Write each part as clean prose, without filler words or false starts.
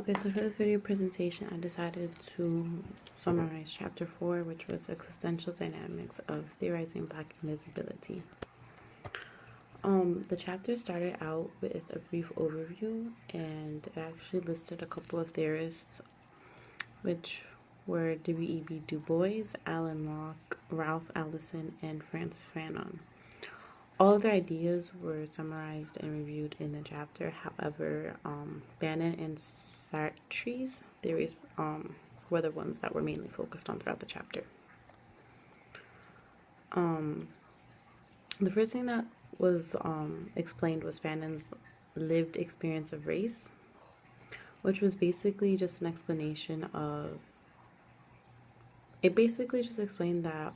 Okay, so for this video presentation, I decided to summarize chapter 4, which was existential dynamics of theorizing Black invisibility. The chapter started out with a brief overview, and it actually listed a couple of theorists, which were W.E.B. Du Bois, Alan Locke, Ralph Ellison, and Frantz Fanon. All of their ideas were summarized and reviewed in the chapter. However, Bannon and Sartre's theories were the ones that were mainly focused on throughout the chapter. The first thing that was explained was Fanon's lived experience of race, which was basically just an explanation of, it basically just explained that,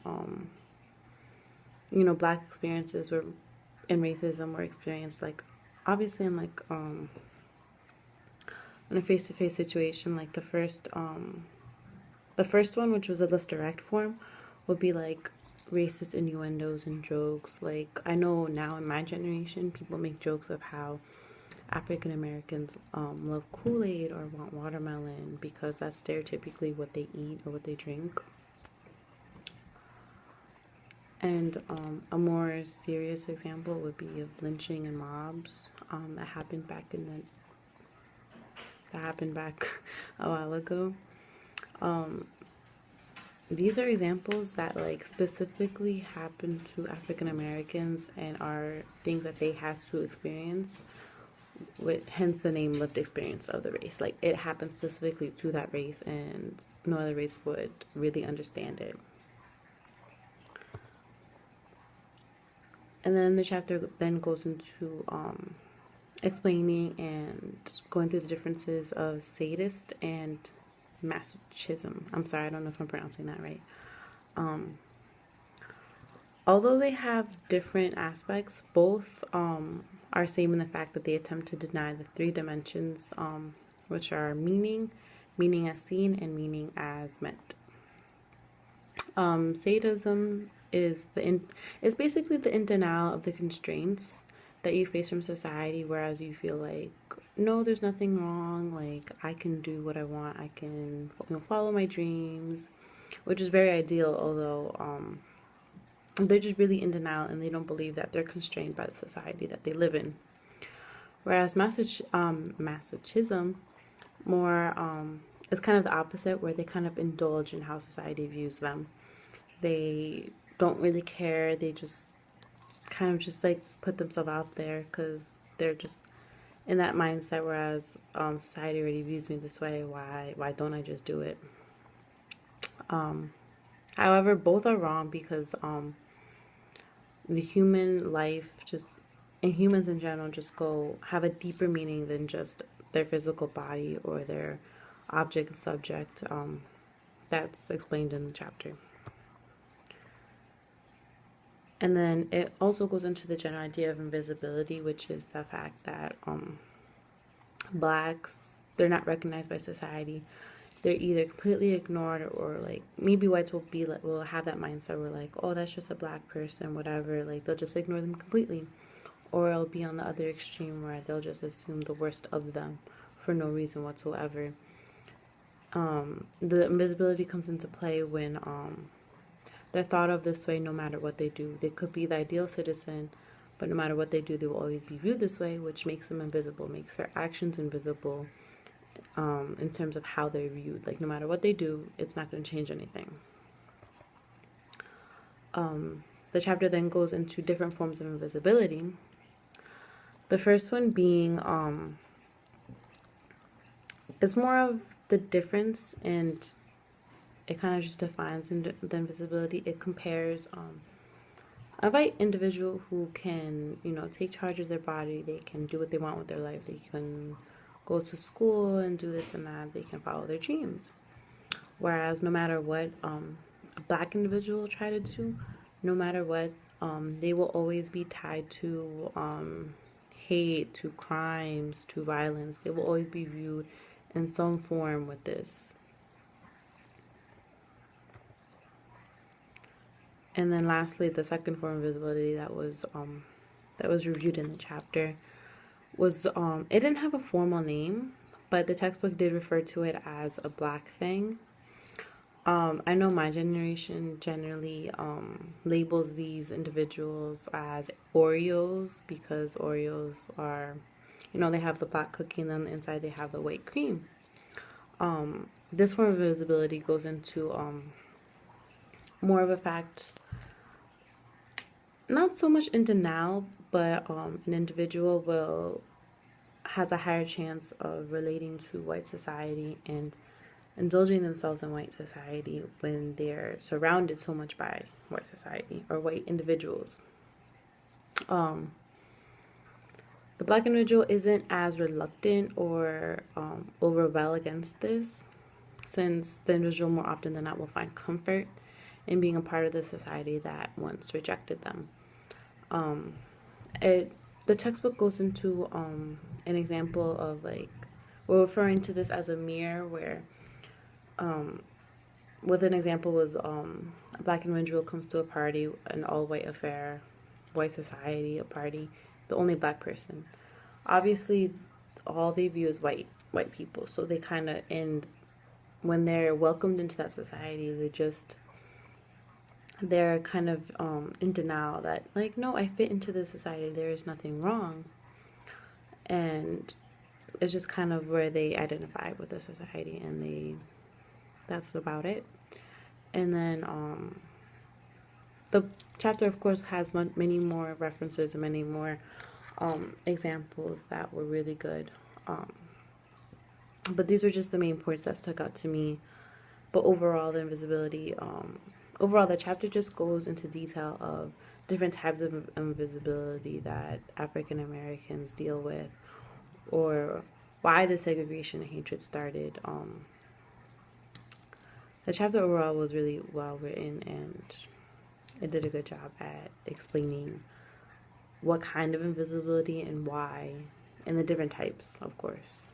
Black experiences were, and racism were experienced, like, obviously in, like, in a face-to-face situation. Like, the first one, which was a less direct form, would be, like, racist innuendos and jokes. Like, I know now in my generation, people make jokes of how African Americans love Kool-Aid or want watermelon because that's stereotypically what they eat or what they drink. And a more serious example would be of lynching and mobs that happened back a while ago. These are examples that, like, specifically happen to African Americans and are things that they had to experience, with hence the name lived experience of the race. Like, it happened specifically to that race, and no other race would really understand it. And then the chapter then goes into explaining and going through the differences of sadist and masochism. I'm sorry, I don't know if I'm pronouncing that right. Although they have different aspects, both are same in the fact that they attempt to deny the three dimensions, which are meaning, meaning as seen, and meaning as meant. Sadism is it's basically the in denial of the constraints that you face from society, whereas you feel like, no, there's nothing wrong, like, I can do what I want, I can follow my dreams, which is very ideal, although they're just really in denial and they don't believe that they're constrained by the society that they live in. Whereas masochism more is kind of the opposite, where they kind of indulge in how society views them. They don't really care. They just kind of just like put themselves out there because they're just in that mindset, whereas society already views me this way. Why don't I just do it? However, both are wrong because the human life and humans in general just have a deeper meaning than just their physical body or their object and subject. That's explained in the chapter. And then it also goes into the general idea of invisibility, which is the fact that Blacks, they're not recognized by society. They're either completely ignored, or like maybe whites will have that mindset where, like, oh, that's just a Black person, whatever. Like, they'll just ignore them completely, or it'll be on the other extreme where they'll just assume the worst of them for no reason whatsoever. The invisibility comes into play when they're thought of this way no matter what they do. They could be the ideal citizen, but no matter what they do, they will always be viewed this way, which makes them invisible, makes their actions invisible in terms of how they're viewed. Like, no matter what they do, it's not going to change anything. The chapter then goes into different forms of invisibility. The first one being, it's more of the difference, and it kind of just defines the invisibility. It compares a white individual who can, take charge of their body. They can do what they want with their life. They can go to school and do this and that. They can follow their dreams. Whereas no matter what a Black individual try to do, no matter what, they will always be tied to hate, to crimes, to violence. They will always be viewed in some form with this. And then lastly, the second form of visibility that was reviewed in the chapter was it didn't have a formal name, but the textbook did refer to it as a black thing. I know my generation generally labels these individuals as Oreos because Oreos are, they have the black cookie and then inside they have the white cream. This form of invisibility goes into more of a fact, not so much in denial, but an individual has a higher chance of relating to white society and indulging themselves in white society when they're surrounded so much by white society or white individuals. The black individual isn't as reluctant or will rebel against this, since the individual more often than not will find comfort in being a part of the society that once rejected them. The textbook goes into an example of, like, we're referring to this as a mirror where with an example was a black individual comes to a party, an all-white affair, white society, a party, the only black person. Obviously, all they view is white people, so they kind of end when they're welcomed into that society. They're kind of in denial that, like, no, I fit into this society. There is nothing wrong, and it's just kind of where they identify with the society, and that's about it. And then the chapter, of course, has many more references and many more examples that were really good. But these were just the main points that stuck out to me. But overall, the invisibility, the chapter just goes into detail of different types of invisibility that African Americans deal with, or why the segregation and hatred started. The chapter overall was really well written, and it did a good job at explaining what kind of invisibility and why, and the different types, of course.